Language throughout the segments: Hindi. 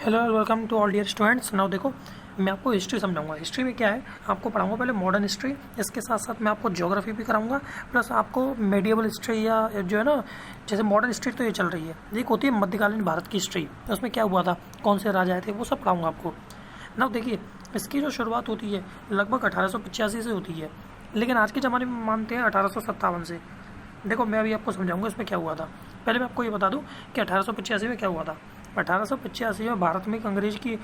Hello welcome to all dear students. Now देखो, मैं आपको हिस्ट्री समझाऊंगा। हिस्ट्री में क्या है, आपको पढ़ाऊंगा पहले मॉडर्न हिस्ट्री, इसके साथ साथ मैं आपको ज्योग्राफी भी कराऊंगा, प्लस आपको मेडिएवल हिस्ट्री या जो है ना, जैसे मॉडर्न हिस्ट्री तो ये चल रही है, एक होती है मध्यकालीन भारत की हिस्ट्री, उसमें क्या हुआ था, कौन से राजा आए थे, वो सब पढ़ाऊंगा आपको। नाउ देखिए, इसकी जो शुरुआत होती है लगभग 1885 से होती है, लेकिन आज के ज़माने में मानते हैं 1857 से। देखो, मैं अभी आपको समझाऊंगा इसमें क्या हुआ था। पहले मैं आपको ये बता दूं कि 1885 में क्या हुआ था। 1885 में भारत में एक अंग्रेज की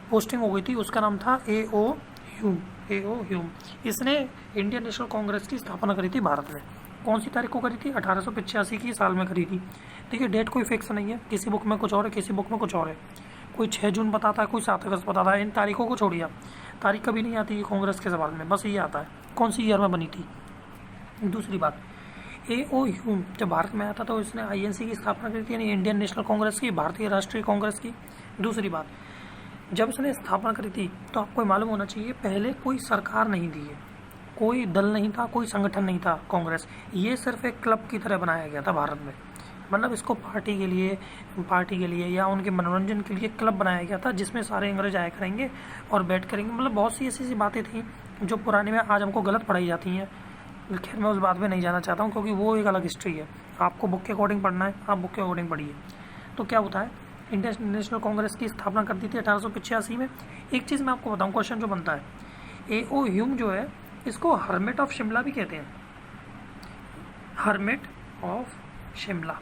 पोस्टिंग हो गई थी, उसका नाम था ए.ओ. ह्यूम। ए.ओ. ह्यूम, इसने इंडियन नेशनल कांग्रेस की स्थापना करी थी भारत में। कौन सी तारीख को करी थी? 1885 की साल में करी थी। देखिए, डेट कोई फिक्स नहीं है, किसी बुक में कुछ और है, किसी बुक में कुछ और है। कोई 6 जून बताता है, कोई 7 अगस्त बताता है। इन तारीखों को छोड़िए, तारीख कभी नहीं आती है कांग्रेस के सवाल में, बस ये आता है कौन सी ईयर में बनी थी। दूसरी बात, ए.ओ. ह्यूम जब भारत में आया था तो इसने आईएनसी की स्थापना करी थी, यानी इंडियन नेशनल कांग्रेस की, भारतीय राष्ट्रीय कांग्रेस की। दूसरी बात, जब इसने स्थापना करी थी तो आपको मालूम होना चाहिए, पहले कोई सरकार नहीं थी, कोई दल नहीं था, कोई संगठन नहीं था कांग्रेस। ये सिर्फ एक क्लब की तरह बनाया गया था भारत में। मतलब इसको पार्टी के लिए या उनके मनोरंजन के लिए क्लब बनाया गया था, जिसमें सारे अंग्रेज आया करेंगे और बैठ करेंगे। मतलब बहुत सी ऐसी बातें थी जो पुराने में आज हमको गलत पढ़ाई जाती हैं। खैर, मैं उस बात में नहीं जाना चाहता हूँ, क्योंकि वो एक अलग हिस्ट्री है। आपको बुक के अकॉर्डिंग पढ़ना है, आप बुक के अकॉर्डिंग पढ़िए। तो क्या होता है, इंडियन नेशनल कांग्रेस की स्थापना कर दी थी 1885 में। एक चीज़ मैं आपको बताऊँ, क्वेश्चन जो बनता है, ए.ओ. ह्यूम जो है, इसको हर्मिट ऑफ शिमला भी कहते हैं। हर्मिट ऑफ शिमला,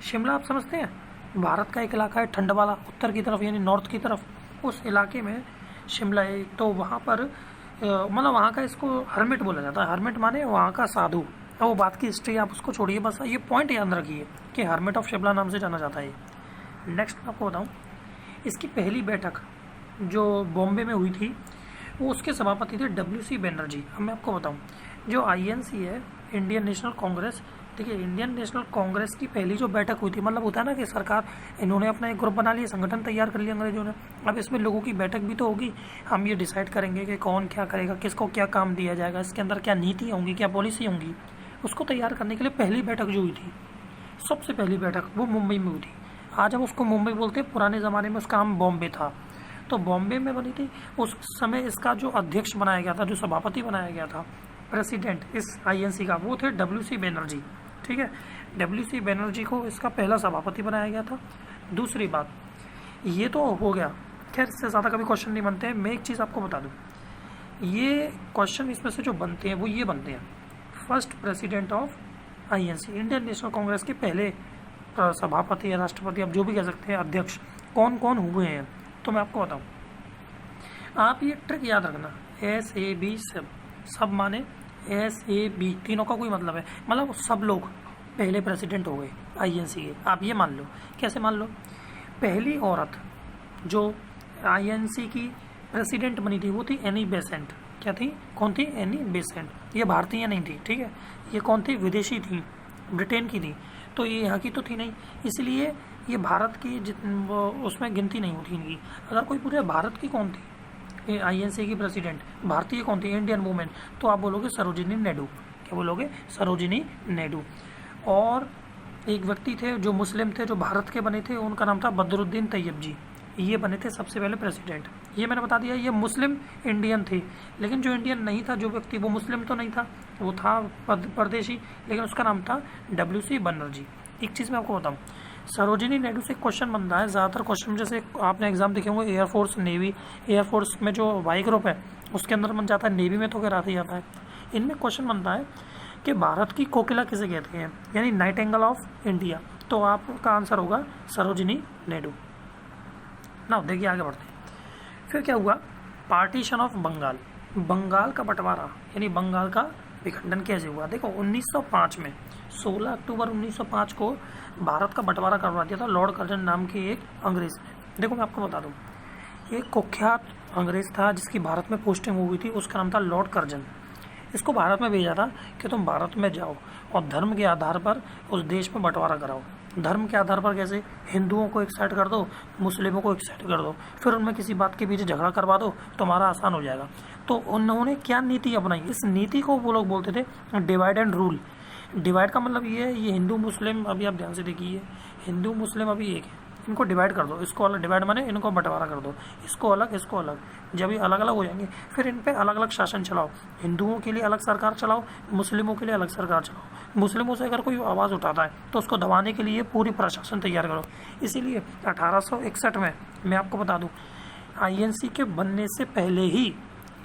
शिमला आप समझते हैं, भारत का एक इलाका है ठंड वाला, उत्तर की तरफ यानी नॉर्थ की तरफ, उस इलाके में शिमला है। तो वहाँ पर मतलब वहाँ का इसको हर्मिट बोला जाता है। हर्मिट माने वहाँ का साधु। वो बात की हिस्ट्री आप उसको छोड़िए, बस ये पॉइंट याद रखिए कि हर्मिट ऑफ शिमला नाम से जाना जाता है। नेक्स्ट मैं आपको बताऊँ, इसकी पहली बैठक जो बॉम्बे में हुई थी, वो उसके सभापति थे W.C. बनर्जी। अब मैं आपको बताऊँ, जो INC है, इंडियन नेशनल कांग्रेस, देखिए इंडियन नेशनल कांग्रेस की पहली जो बैठक हुई थी, मतलब होता है ना कि सरकार, इन्होंने अपना एक ग्रुप बना लिया, संगठन तैयार कर लिया अंग्रेजों ने। अब इसमें लोगों की बैठक भी तो होगी, हम ये डिसाइड करेंगे कि कौन क्या करेगा, किसको क्या काम दिया जाएगा, इसके अंदर क्या नीति होंगी, क्या पॉलिसी होंगी। उसको तैयार करने के लिए पहली बैठक जो हुई थी, सबसे पहली बैठक, वो मुंबई में हुई थी। आज हम उसको मुंबई बोलते हैं, पुराने ज़माने में उसका नाम बॉम्बे था। तो बॉम्बे में बनी थी। उस समय इसका जो अध्यक्ष बनाया गया था, जो सभापति बनाया गया था, प्रेसिडेंट इस INC का, वो थे W.C. बनर्जी। ठीक है, W.C. बनर्जी को इसका पहला सभापति बनाया गया था। दूसरी बात, ये तो हो गया, खैर इससे ज़्यादा कभी क्वेश्चन नहीं बनते हैं। मैं एक चीज़ आपको बता दूं, ये क्वेश्चन इसमें से जो बनते हैं वो ये बनते हैं, first president of INC, Indian national Congress के पहले सभापति या राष्ट्रपति, आप जो भी कह सकते हैं, अध्यक्ष कौन कौन हुए हैं। तो मैं आपको बताऊँ, आप ये ट्रिक याद रखना, SAB सब माने SAB, तीनों का कोई मतलब है, मतलब सब लोग पहले प्रेसिडेंट हो गए INC के। आप ये मान लो, कैसे मान लो, पहली औरत जो INC की प्रेसिडेंट बनी थी वो थी एनी बेसेंट। क्या थी? कौन थी? Annie Besant. ये भारतीय नहीं थी, ठीक है, ये कौन थी? विदेशी थी, ब्रिटेन की थी। तो ये यहाँ की तो थी नहीं, इसलिए ये भारत की उसमें गिनती नहीं होती इनकी। अगर कोई पूरे भारत की कौन थी INC की प्रेसिडेंट, भारतीय कौन थी, इंडियन वुमेन, तो आप बोलोगे सरोजिनी नायडू। क्या बोलोगे? सरोजिनी नायडू। और एक व्यक्ति थे जो मुस्लिम थे, जो भारत के बने थे, उनका नाम था बदरुद्दीन तैयब जी। ये बने थे सबसे पहले प्रेसिडेंट। ये मैंने बता दिया, ये मुस्लिम इंडियन थे, लेकिन जो इंडियन नहीं था, जो व्यक्ति, वो मुस्लिम तो नहीं था, वो था परदेशी, लेकिन उसका नाम था W.C. बनर्जी। एक चीज़ मैं आपको बताऊँ, सरोजिनी नायडू से क्वेश्चन बनता है, ज़्यादातर क्वेश्चन जैसे आपने एग्जाम देखे होंगे, एयरफोर्स, नेवी, एयरफोर्स में जो वाई ग्रुप है उसके अंदर बन जाता है, नेवी में तो क्या आता ही आता है। इनमें क्वेश्चन बनता है कि भारत की कोकिला किसे कहते हैं, यानी नाइटिंगेल ऑफ इंडिया। तो आपका आंसर होगा सरोजिनी नायडू। ना देखिए, आगे बढ़ते हैं। फिर क्या हुआ? पार्टीशन ऑफ बंगाल, बंगाल का बंटवारा, यानी बंगाल का विखंडन कैसे हुआ? देखो, 1905 में, 16 अक्टूबर 1905 को भारत का बंटवारा करवा दिया था लॉर्ड कर्जन नाम के एक अंग्रेज ने। देखो, मैं आपको बता दूं, एक कुख्यात अंग्रेज था जिसकी भारत में पोस्टिंग हुई थी, उसका नाम था लॉर्ड कर्जन। इसको भारत में भेजा था कि तुम भारत में जाओ और धर्म के आधार पर उस देश में बंटवारा कराओ। धर्म के आधार पर कैसे? हिंदुओं को एक साइड कर दो, मुस्लिमों को एक साइड कर दो, फिर उनमें किसी बात के पीछे झगड़ा करवा दो, तुम्हारा आसान हो जाएगा। तो उन्होंने क्या नीति अपनाई? इस नीति को वो लोग बोलते थे डिवाइड एंड रूल। डिवाइड का मतलब ये है, ये हिंदू मुस्लिम, अभी आप ध्यान से देखिए, हिंदू मुस्लिम अभी एक है, इनको डिवाइड कर दो, इसको अलग, डिवाइड माने इनको बंटवारा कर दो, इसको अलग इसको अलग। जब ये अलग अलग हो जाएंगे फिर इन पे अलग अलग शासन चलाओ, हिंदुओं के लिए अलग सरकार चलाओ, मुस्लिमों के लिए अलग सरकार चलाओ। मुस्लिमों से अगर कोई आवाज़ उठाता है तो उसको दबाने के लिए पूरी प्रशासन तैयार करो। इसीलिए 1861 में मैं आपको बता दूँ, INC के बनने से पहले ही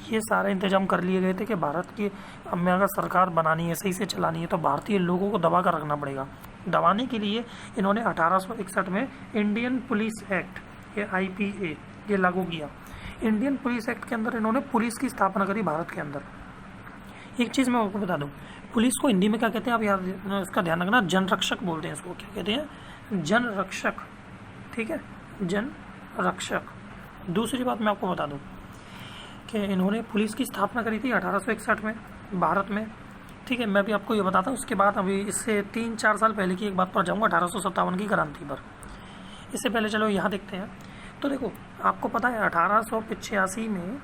ये सारे इंतजाम कर लिए गए थे कि भारत की में अगर सरकार बनानी है, सही से चलानी है, तो भारतीय लोगों को दबा कर रखना पड़ेगा। दबाने के लिए इन्होंने 1861 में इंडियन पुलिस एक्ट, ये IPA, ये लागू किया। इंडियन पुलिस एक्ट के अंदर इन्होंने पुलिस की स्थापना करी भारत के अंदर। एक चीज़ मैं आपको बता दूं, पुलिस को हिंदी में क्या कहते हैं आप याद, इसका ध्यान रखना, जन रक्षक बोलते हैं इसको। क्या कहते हैं? जन रक्षक, ठीक है, जन रक्षक। दूसरी बात मैं आपको बता दूं कि इन्होंने पुलिस की स्थापना करी थी 1861 में भारत में, ठीक है। मैं भी आपको ये बताता हूँ, उसके बाद अभी इससे 3-4 साल पहले की एक बात पर जाऊँगा, 1857 की क्रांति पर। इससे पहले चलो यहाँ देखते हैं। तो देखो, आपको पता है 1885 में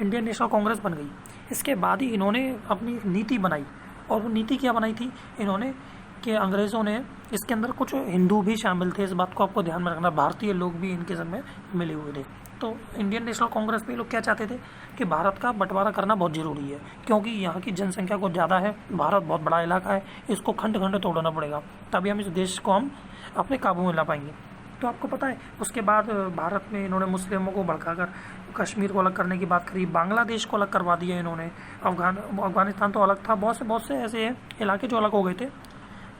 इंडियन नेशनल कांग्रेस बन गई। इसके बाद ही इन्होंने अपनी नीति बनाई, और वो नीति क्या बनाई थी इन्होंने कि अंग्रेज़ों ने इसके अंदर कुछ हिंदू भी शामिल थे, इस बात को आपको ध्यान में रखना, भारतीय लोग भी इनके समय मिले हुए थे। तो इंडियन नेशनल कांग्रेस में लोग क्या चाहते थे कि भारत का बंटवारा करना बहुत ज़रूरी है, क्योंकि यहाँ की जनसंख्या कुछ ज़्यादा है, भारत बहुत बड़ा इलाका है, इसको खंड खंड तोड़ना पड़ेगा, तभी हम इस देश को हम अपने काबू में ला पाएंगे। तो आपको पता है उसके बाद भारत में इन्होंने मुस्लिमों को भड़काकर कश्मीर को अलग करने की बात करी, बांग्लादेश को अलग करवा दिया इन्होंने, अफगानिस्तान तो अलग था, बहुत से ऐसे इलाके जो अलग हो गए थे।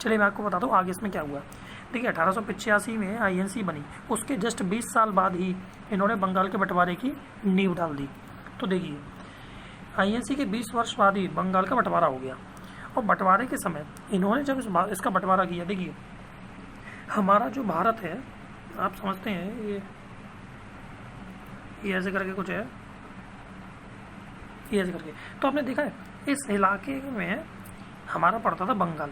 चलिए मैं आपको बता दूँ आगे इसमें क्या हुआ। देखिए 1885 में INC बनी, उसके जस्ट 20 साल बाद ही इन्होंने बंगाल के बंटवारे की नींव डाल दी। तो देखिए INC के 20 वर्ष बाद ही बंगाल का बंटवारा हो गया, और बंटवारे के समय इन्होंने जब इसका बंटवारा किया, देखिए हमारा जो भारत है, आप समझते हैं ये ऐसे करके कुछ है, ये ऐसे करके, तो आपने देखा है इस इलाके में हमारा पड़ता था बंगाल।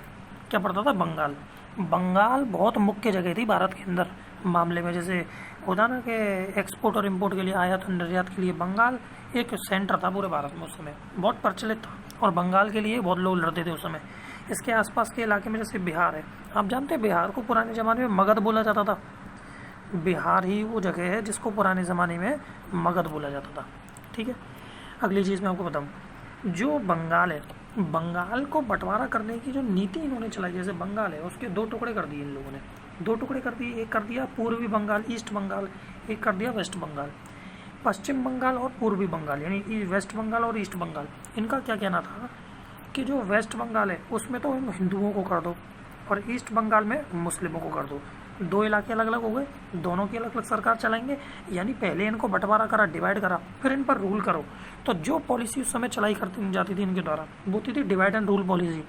क्या पड़ता था? बंगाल। बंगाल बहुत मुख्य जगह थी भारत के अंदर मामले में, जैसे होता ना कि एक्सपोर्ट और इंपोर्ट के लिए, आयात और निर्यात के लिए बंगाल एक सेंटर था पूरे भारत में, उस समय बहुत प्रचलित था, और बंगाल के लिए बहुत लोग लड़ते थे उस समय। इसके आसपास के इलाके में जैसे बिहार है, आप जानते हैं बिहार को पुराने ज़माने में मगध बोला जाता था। बिहार ही वो जगह है जिसको पुराने ज़माने में मगध बोला जाता था, ठीक है। अगली चीज़ मैं आपको बताऊँ, जो बंगाल है, बंगाल को बंटवारा करने की जो नीति इन्होंने चलाई, जैसे बंगाल है उसके 2 टुकड़े कर दिए इन लोगों ने, 2 टुकड़े कर दिए। एक कर दिया पूर्वी बंगाल, ईस्ट बंगाल, एक कर दिया वेस्ट बंगाल। पश्चिम बंगाल और पूर्वी बंगाल, यानी वेस्ट बंगाल और ईस्ट बंगाल, इनका क्या कहना था कि जो वेस्ट बंगाल है उसमें तो हिंदुओं को कर दो, और ईस्ट बंगाल में मुस्लिमों को कर दो। 2 इलाके अलग अलग हो गए, दोनों की अलग अलग सरकार चलाएंगे, यानी पहले इनको बंटवारा करा, डिवाइड करा, फिर इन पर रूल करो। तो जो पॉलिसी उस समय चलाई करती जाती थी इनके द्वारा, वो थी डिवाइड एंड रूल पॉलिसी।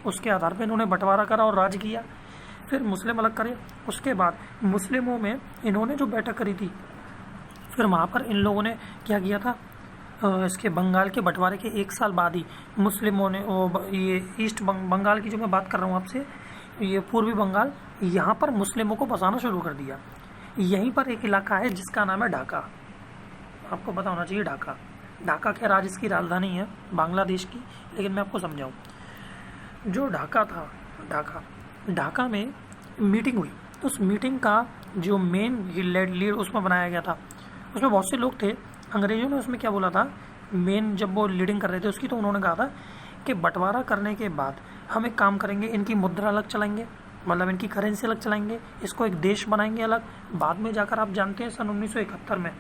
उसके आधार पर इन्होंने बंटवारा करा और राज किया। फिर मुस्लिम अलग करे, उसके बाद मुस्लिमों में इन्होंने जो बैठक करी थी, फिर वहाँ पर इन लोगों ने क्या किया था, इसके बंगाल के बंटवारे के 1 साल बाद ही मुस्लिमों ने ये ईस्ट बंगाल की जो मैं बात कर रहा हूँ आपसे, ये पूर्वी बंगाल, यहाँ पर मुस्लिमों को बसाना शुरू कर दिया। यहीं पर एक इलाका है जिसका नाम है ढाका, आपको पता होना चाहिए ढाका। ढाका क्या राज्य इसकी राजधानी है बांग्लादेश की, लेकिन मैं आपको समझाऊँ। जो ढाका था, ढाका में मीटिंग हुई, तो उस मीटिंग का जो मेन लीड उसमें बनाया गया था, उसमें बहुत से लोग थे। अंग्रेजों ने उसमें क्या बोला था, मेन जब वो लीडिंग कर रहे थे उसकी, तो उन्होंने कहा था कि बंटवारा करने के बाद हम एक काम करेंगे, इनकी मुद्रा अलग चलाएंगे, मतलब इनकी करेंसी अलग चलाएंगे, इसको एक देश बनाएंगे अलग। बाद में जाकर आप जानते हैं सन 1971 में,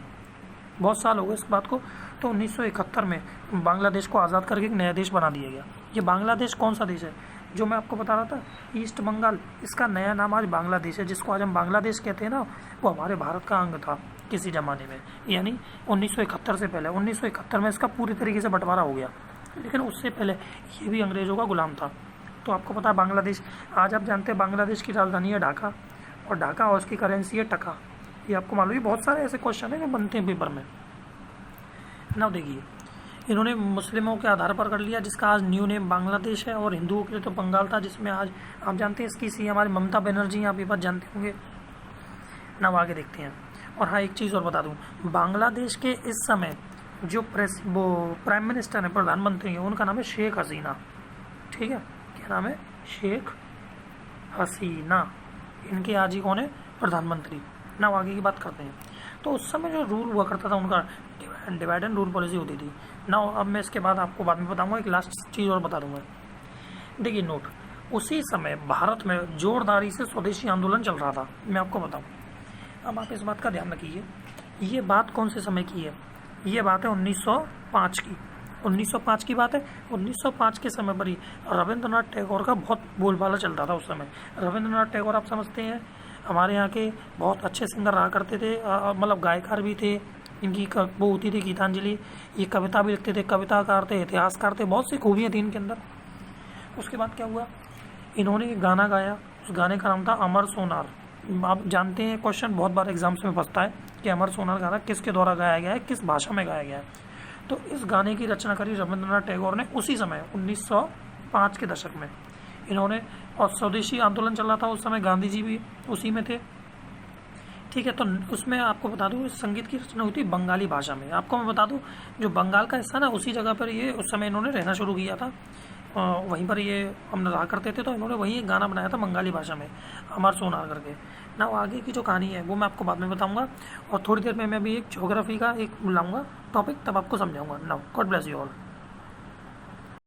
बहुत साल हो गए इस बात को, तो 1971 में बांग्लादेश को आज़ाद करके एक नया देश बना दिया गया। ये बांग्लादेश कौन सा देश है? जो मैं आपको बता रहा था, ईस्ट बंगाल, इसका नया नाम आज बांग्लादेश है। जिसको आज हम बांग्लादेश कहते हैं ना, वो हमारे भारत का अंग था किसी ज़माने में, यानी 1971 से पहले। 1971 में इसका पूरी तरीके से बंटवारा हो गया, लेकिन उससे पहले ये भी अंग्रेज़ों का गुलाम था। तो आपको पता है बांग्लादेश, आज आप जानते हैं बांग्लादेश की राजधानी है ढाका, और ढाका और उसकी करेंसी है टका। ये आपको मालूम है। बहुत सारे ऐसे क्वेश्चन हैं जो बनते हैं पेपर में ना। देखिए इन्होंने मुस्लिमों के आधार पर कर लिया, जिसका आज न्यू नेम बांग्लादेश है, और हिंदुओं के लिए तो बंगाल था, जिसमें आज आप जानते हैं इसकी सी हमारी ममता बनर्जी, आप ये बात जानते होंगे ना। आगे देखते हैं। और हाँ, एक चीज़ और बता दूँ, बांग्लादेश के इस समय जो प्राइम मिनिस्टर है, प्रधानमंत्री है, उनका नाम है शेख हसीना, ठीक है। क्या नाम है? शेख हसीना। इनके आज ही कौन है? प्रधानमंत्री। ना आगे की बात करते हैं। तो उस समय जो रूल हुआ करता था उनका डिवाइड एंड रूल पॉलिसी होती थी ना। अब मैं इसके बाद आपको बाद में बताऊंगा, एक लास्ट चीज़ और बता दूंगा। देखिए नोट, उसी समय भारत में जोरदारी से स्वदेशी आंदोलन चल रहा था, मैं आपको बताऊं। अब आप इस बात का ध्यान रखिए, ये बात कौन से समय की है? ये बात है 1905 की। 1905 की बात है। 1905 के समय पर ही रविंद्रनाथ टैगोर का बहुत बोलबाला चलता था उस समय। रविंद्रनाथ टैगोर आप समझते हैं हमारे यहाँ के बहुत अच्छे सिंगर रहा करते थे, मतलब गायकार भी थे। इनकी वो होती थी गीतांजलि, ये कविता भी लिखते थे, कविताकार थे, इतिहासकार थे, बहुत सी खूबियाँ थी इनके अंदर। उसके बाद क्या हुआ, इन्होंने एक गाना गाया, उस गाने का नाम था अमर सोनार। आप जानते हैं, क्वेश्चन बहुत बार एग्जाम्स में फंसता है कि अमर सोनार गाना किसके द्वारा गाया गया है, किस भाषा में गाया गया है। तो इस गाने की रचना करी रविंद्रनाथ टैगोर ने उसी समय 1905 के दशक में इन्होंने। और स्वदेशी आंदोलन चल रहा था उस समय, गांधी जी भी उसी में थे, ठीक है। तो उसमें आपको बता दूं, इस संगीत की रचना हुई थी बंगाली भाषा में। आपको मैं बता दूं, जो बंगाल का हिस्सा ना, उसी जगह पर ये उस समय इन्होंने रहना शुरू किया था, वहीं पर ये हम रहा करते थे। तो इन्होंने वहीं एक गाना बनाया था बंगाली भाषा में, अमर सोनार करके ना। आगे की जो कहानी है वो मैं आपको बाद में बताऊंगा, और थोड़ी देर में मैं भी एक ज्योग्राफी का एक लाऊंगा टॉपिक, तब आपको समझाऊंगा। Now God bless you all.